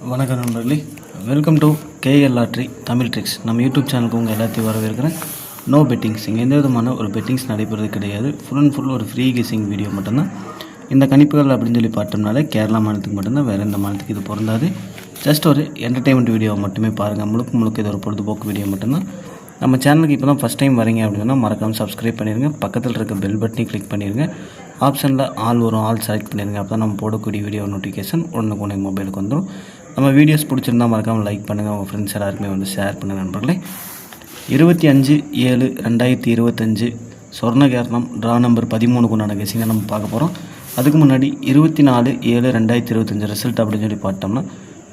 வணக்கம் நண்பர்களே, welcome to KL lottery Tamil tricks. நம்ம யூடியூப் சேனலுக்கு உங்கள் எல்லாத்தையும் வரவேற்கிறேன். நோ பெட்டிங்ஸ், இங்கே எந்த விதமான ஒரு பெட்டிங்ஸ் நடைபெறது கிடையாது. ஃபுல் அண்ட் ஃபுல் ஒரு ஃப்ரீ கெஸிங் வீடியோ மட்டும்தான். இந்த கணிப்புகள் அப்படின்னு சொல்லி பார்த்தோம்னாலே கேரளா மாநிலத்துக்கு மட்டும்தான், வேறு எந்த மாநிலத்துக்கு இது பொருந்தாது. ஜஸ்ட் ஒரு என்டர்டெயின்மெண்ட் வீடியோ மட்டுமே பாருங்கள். முழுக்க இது ஒரு பொழுதுபோக்கு வீடியோ மட்டும்தான். நம்ம சேனலுக்கு இப்போ தான் ஃபஸ்ட் டைம் வரீங்க அப்படின்னா மறக்காமல் சப்ஸ்கிரைப் பண்ணிடுங்க. பக்கத்தில் இருக்க பெல் பட்டனை கிளிக் பண்ணிடுங்க. ஆப்ஷனில் ஆல் வரும், ஆல் செலக்ட் பண்ணிடுங்க. அப்போ தான் நம்ம போடக்கூடிய வீடியோ நோட்டிஃபிகேஷன் உடனே மொபைலுக்கு வந்துடும். நம்ம வீடியோஸ் பிடிச்சிருந்தால் மறக்காமல் லைக் பண்ணுங்கள். உங்கள் ஃப்ரெண்ட்ஸ் எல்லாருக்குமே வந்து ஷேர் பண்ணுங்கள் நண்பர்களே. 25/7/2025 சொர்ணகேரளம் ட்ரா நம்பர் 13 உண்டான கெஸிங்கை நம்ம பார்க்க போகிறோம். அதுக்கு முன்னாடி 24/7/2025 ரிசல்ட் அப்படின்னு சொல்லி பார்த்தோம்னா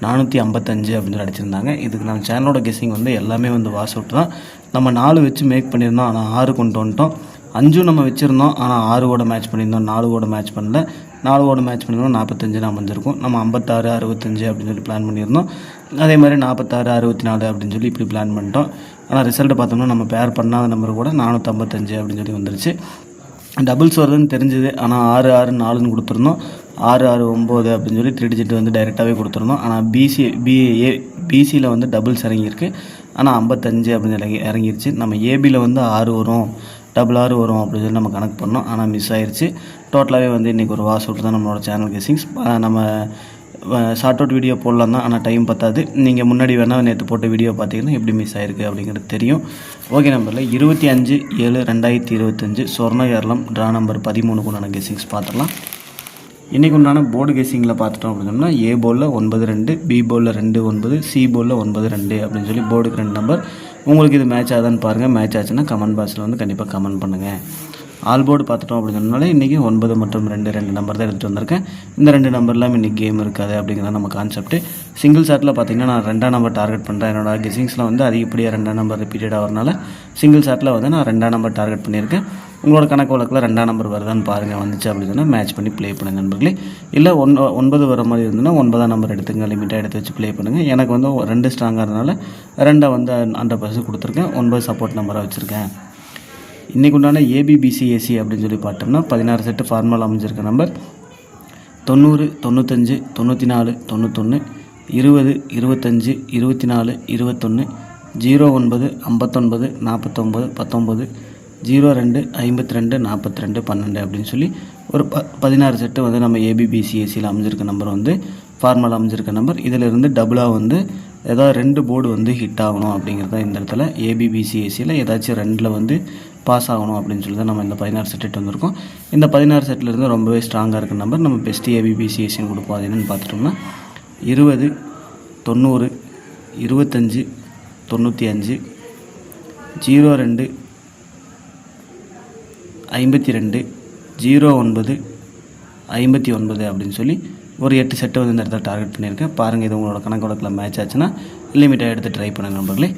455 அப்படின்னு சொல்லி அடிச்சிருந்தாங்க. இதுக்கு நம்ம சேனலோட கெஸிங் வந்து எல்லாமே வந்து வாஷ் அவுட் தான். நம்ம 4 வச்சு மேக் பண்ணியிருந்தோம், ஆனால் 6 கொண்டு வந்துட்டோம். 5 நம்ம வச்சுருந்தோம், ஆனால் 6 மேட்ச் பண்ணியிருந்தோம். 4 மேட்ச் பண்ணல. 4 மேட்ச் பண்ணியிருந்தோம். 45 அமைஞ்சிருக்கும். நம்ம 56 65 அப்படின்னு சொல்லி பிளான் பண்ணியிருந்தோம். அதே மாதிரி 46 64 அப்படின்னு சொல்லி இப்படி பிளான் பண்ணிட்டோம். ஆனால் ரிசல்ட்டு பார்த்தோம்னா நம்ம பேர் பண்ணாத நம்பர் கூட 455 அப்படின்னு சொல்லி வந்துருச்சு. டபுள்ஸ் வருதுன்னு தெரிஞ்சுது, ஆனால் 6 6 4ன்னு கொடுத்துருந்தோம். 6 6 9 அப்படின்னு சொல்லி 3 டிஜிட் வந்து டைரெக்டாகவே கொடுத்துருந்தோம். ஆனால் பிசியில் வந்து டபுள்ஸ் இறங்கியிருக்கு, ஆனால் 55 அப்படின்னு சொல்லி இறங்கிருச்சு. நம்ம ஏபியில் வந்து 6 வரும், 6 வரும் அப்படின்னு சொல்லி நம்ம கணக்கு பண்ணோம், ஆனால் மிஸ் ஆயிடுச்சு. டோட்டலாகவே வந்து இன்றைக்கி ஒரு வாஷ் அவுட் தான் நம்மளோட சேனல் கெஸிங்ஸ். நம்ம ஷார்ட் அவுட் வீடியோ போடலாம் தான், ஆனால் டைம் பத்தாது. நீங்கள் முன்னாடி வேணால் நேற்று போட்ட வீடியோ பார்த்தீங்கன்னா எப்படி மிஸ் ஆயிருக்கு அப்படிங்கிறது தெரியும். ஓகே நம்பரில் 25/7/2025 சொர்ணகேரளம் ட்ரா நம்பர் 13 உண்டான கெஸிங்ஸ் பார்த்துடலாம். இன்றைக்கு உண்டான போர்டு கெஸிங்கில் பார்த்துட்டோம் அப்படின்னா ஏ போலில் 9-2, பி போலில் 2-9, சி போலில் 9-2 அப்படின்னு சொல்லி போர்டுக்கு 2 நம்பர். உங்களுக்கு இது மேட்ச் ஆகுதான்னு பாருங்கள். மேட்ச் ஆச்சுன்னா கமெண்ட் பாக்ஸில் வந்து கண்டிப்பாக கமெண்ட் பண்ணுங்கள். ஆல் போர்டு பார்த்துட்டோம் அப்படின்னு சொன்னாலே இன்றைக்கி 9 மற்றும் 2 நம்பர் தான் எடுத்துகிட்டு வந்திருக்கேன். இந்த 2 நம்பர்லாம் இன்றைக்கி கேம் இருக்காது அப்படிங்கிறத நம்ம கான்செப்ட்டு. சிங்கிள் ஷாட்டில் பார்த்திங்கன்னா நான் 2ஆம் நம்பர் டார்கெட் பண்ணுறேன். என்னோட கெஸிங்ஸில் வந்து அதிகப்படியாக 2ஆம் நம்பர் ரிப்பீட்டடாக வரனால சிங்கிள் ஷாட்டில் வந்து நான் 2ஆம் நம்பர் டார்கெட் பண்ணியிருக்கேன். உங்களோட கணக்கு வழக்கில் 2ஆம் நம்பர் வருதான்னு பாருங்கள். வந்துச்சு அப்படின்னு சொன்னால் மேட்ச் பண்ணி ப்ளே பண்ணுங்கள் நண்பர்களே. இல்லை 9 வர மாதிரி இருந்ததுன்னா 9ஆம் நம்பர் எடுத்துங்க, லிமிட்டாக எடுத்து வச்சு ப்ளே பண்ணுங்கள். எனக்கு வந்து 2 ஸ்ட்ராங்காக இருந்தனால 2 வந்து 100% கொடுத்துருக்கேன். 9 சப்போர்ட் நம்பராக வச்சுருக்கேன். இன்றைக்கு உண்டான ஏபிபிசிஏசி அப்படின்னு சொல்லி பார்த்தோம்னா 16 செட்டு ஃபார்மல் அமைஞ்சிருக்க நம்பர் 90 95 94 91 20 25 24 21 09 59 49 19 02 52 42 12 அப்படின்னு சொல்லி ஒரு 16 செட்டு வந்து நம்ம ஏபிபிசிஏசியில் அமைஞ்சிருக்க நம்பர் வந்து ஃபார்மல் அமைஞ்சிருக்க நம்பர். இதிலிருந்து டபுளாக வந்து ஏதாவது 2 போர்டு வந்து ஹிட் ஆகணும் அப்படிங்கிறத இந்த இடத்துல ஏபிபிசிஏசியில் ஏதாச்சும் 2ல் வந்து பாஸ் ஆகணும் அப்படின்னு சொல்லி தான் நம்ம இந்த 16 செட்டு வந்திருக்கோம். இந்த 16 செட்டிலேருந்து ரொம்பவே ஸ்ட்ராங்காக இருக்க நம்பர் நம்ம பெஸ்ட் ஏபிபிசிஏசின்னு கொடுப்போம். அது என்னென்னு பார்த்துட்டோம்னா 20 90 25 95 02 52 09 59 அப்படின்னு சொல்லி ஒரு 8 செட்டை வந்து இந்த இடத்துல டார்கெட் பண்ணியிருக்கேன். பாருங்கள், இது உங்களோட கணக்கு வழக்கில் மேட்ச் ஆச்சுன்னா லிமிட்டாக எடுத்து ட்ரை பண்ணுங்கள் நம்பர்களே.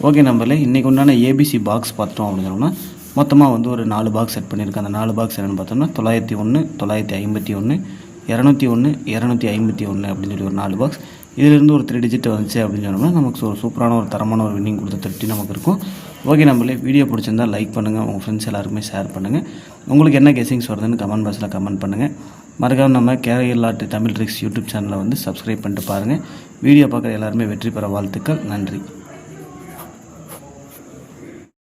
ஓகே நம்பர்களே, இன்றைக்கி உண்டான ஏபிசி பாக்ஸ் பார்த்துட்டோம் அப்படின்னு சொன்னோம்னா மொத்தமாக வந்து ஒரு 4 பாக்ஸ் செட் பண்ணியிருக்கேன். அந்த 4 பாக்ஸ் என்னென்னு பார்த்தோம்னா 901 951 201 251 அப்படின்னு சொல்லி ஒரு 4 பாக்ஸ். இதிலிருந்து ஒரு 3 டிஜிட் வந்துச்சு அப்படின்னு சொன்னோம்னா நமக்கு ஒரு சூப்பரான ஒரு தரமான ஒரு வின்னிங் கொடுத்த திருப்தி நமக்கு இருக்கும். ஓகே நம்பர்களே, வீடியோ பிடிச்சிருந்தால் லைக் பண்ணுங்கள், உங்கள் ஃப்ரெண்ட்ஸ் எல்லாருக்குமே ஷேர் பண்ணுங்கள். உங்களுக்கு என்ன கெஸிங்ஸ் வருதுன்னு கமெண்ட் பாக்ஸில் கமெண்ட் பண்ணுங்கள். மறக்காமல் நம்ம KL lottery Tamil tricks YouTube சேனலை வந்து சப்ஸ்கிரைப் பண்ணிட்டு பாருங்கள். வீடியோ பார்க்குற எல்லாருமே வெற்றி பெற வாழ்த்துக்கள். நன்றி.